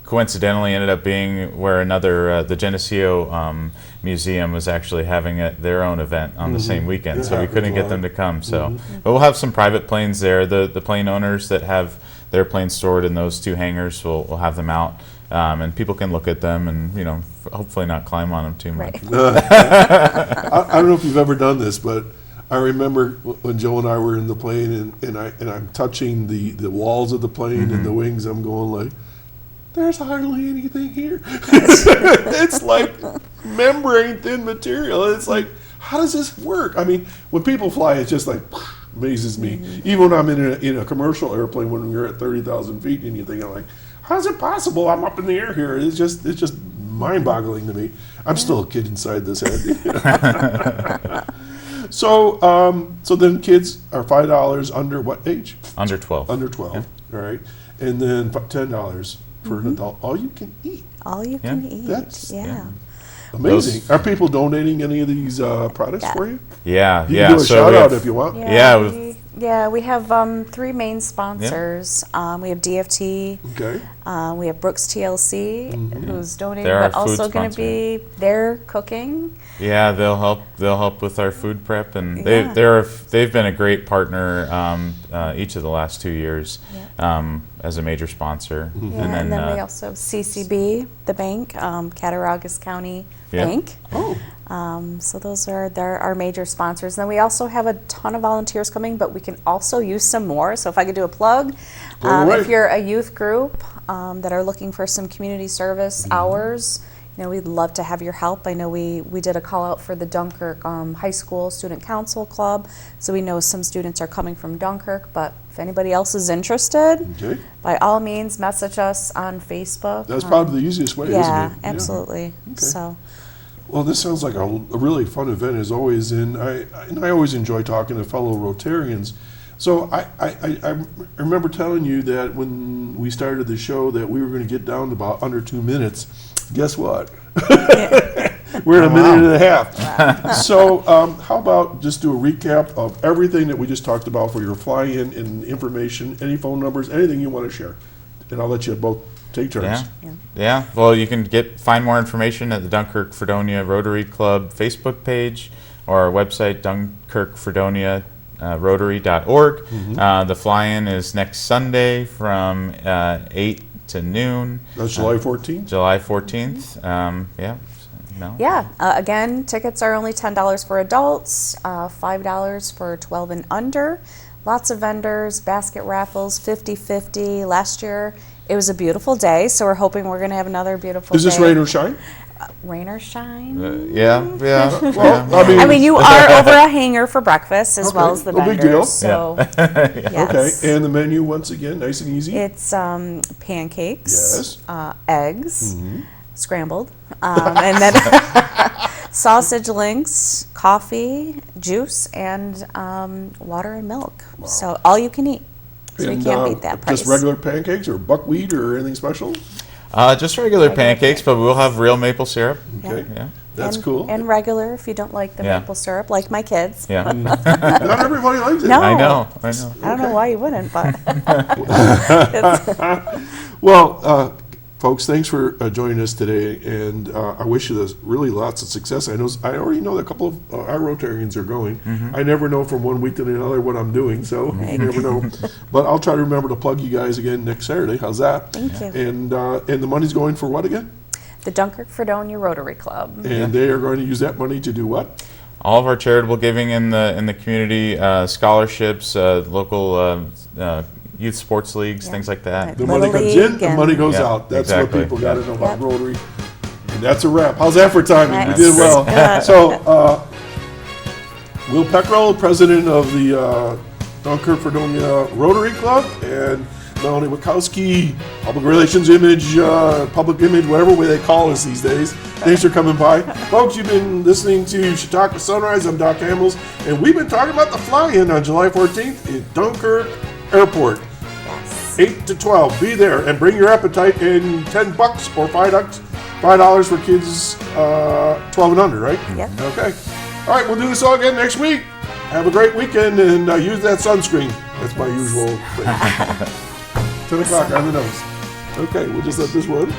coincidentally ended up being where another the Geneseo Museum was actually having their own event on the same weekend, so we couldn't get them to come. So, but we'll have some private planes there. The plane owners that have their planes stored in those 2 hangars will have them out, and people can look at them and hopefully not climb on them too much. Right. I don't know if you've ever done this, but I remember when Joe and I were in the plane, and I'm touching the walls of the plane and the wings. I'm going like, there's hardly anything here. It's like membrane thin material. It's like, how does this work? I mean, when people fly, it's just like amazes me. Even when I'm in a commercial airplane, when you're at 30,000 feet, and you're thinking like, how is it possible? I'm up in the air here. It's just mind-boggling to me. I'm still a kid inside this head. So then kids are $5 under what age? Under 12. Under 12. All right, and then $10 for an adult. All you can eat. All you can eat. That's Amazing. Are people donating any of these products for you? Yeah, You can do a shout out if you want. We have 3 main sponsors. We have DFT. Okay. We have Brooks TLC, who's donating, They're our but also food going to sponsor. be their cooking. Yeah, they'll help with our food prep, and they've been a great partner each of the last 2 years as a major sponsor. And then we also have CCB, the bank, Cattaraugus County Bank. Oh. So those are our major sponsors. And then we also have a ton of volunteers coming, but we can also use some more. So if I could do a plug, if you're a youth group that are looking for some community service hours, we'd love to have your help. I know we did a call out for the Dunkirk High School Student Council Club, so we know some students are coming from Dunkirk, but if anybody else is interested, by all means, message us on Facebook. That's probably the easiest way, isn't it? Yeah, absolutely. Okay. So. Well, this sounds like a really fun event as always, and I always enjoy talking to fellow Rotarians. So I remember telling you that when we started the show that we were going to get down to about under 2 minutes. Guess what? We're at a minute and a half. Wow. So how about just do a recap of everything that we just talked about for your fly-in and information, any phone numbers, anything you want to share, and I'll let you both take turns. Yeah. Well, you can find more information at the Dunkirk-Fredonia Rotary Club Facebook page or our website, Dunkirk-Fredonia.rotary.org. The fly-in is next Sunday from 8 to noon. That's July 14th? July 14th. Again, tickets are only $10 for adults, $5 for 12 and under. Lots of vendors, basket raffles, 50-50. Last year, it was a beautiful day, so we're hoping we're going to have another beautiful day. Is this rain or shine? Rain or shine? Well, I mean, you are over a hanger for breakfast as well as the vendors. Big deal. So, yes. Okay, and the menu once again, nice and easy. It's pancakes, yes, eggs, scrambled, and then sausage links, coffee, juice, and water and milk. Wow. So all you can eat. So you can't beat that price. Just regular pancakes or buckwheat or anything special? Just regular pancakes, but we'll have real maple syrup. Okay, that's cool. And regular if you don't like the maple syrup, like my kids. Yeah. Not everybody likes it. No. I know. I don't know why you wouldn't, but. Well, folks, thanks for joining us today, and I wish you really lots of success. I already know that a couple of our Rotarians are going. I never know from one week to another what I'm doing, so you never know. But I'll try to remember to plug you guys again next Saturday. How's that? Thank you. And the money's going for what again? The Dunkirk-Fredonia Rotary Club. And they are going to use that money to do what? All of our charitable giving in the community, scholarships, local youth sports leagues, things like that. The money comes in, the money goes out. That's exactly. what people got to know about Rotary. And that's a wrap. How's that for timing? We did That's well. good. So, Will Pekrul, president of the Dunkirk-Fredonia Rotary Club, and Melanie Witkowski, public relations public image, whatever way they call us these days. Thanks for coming by. Folks, you've been listening to Chautauqua Sunrise. I'm Dr. Hamels, and we've been talking about the fly-in on July 14th at Dunkirk Airport. Yes. 8 to 12. Be there and bring your appetite, and $10 or $5 for kids 12 and under, right? Yep. Okay. All right, we'll do this all again next week. Have a great weekend, and use that sunscreen. That's my usual thing. 10 o'clock on the nose. Okay, we'll just let this run.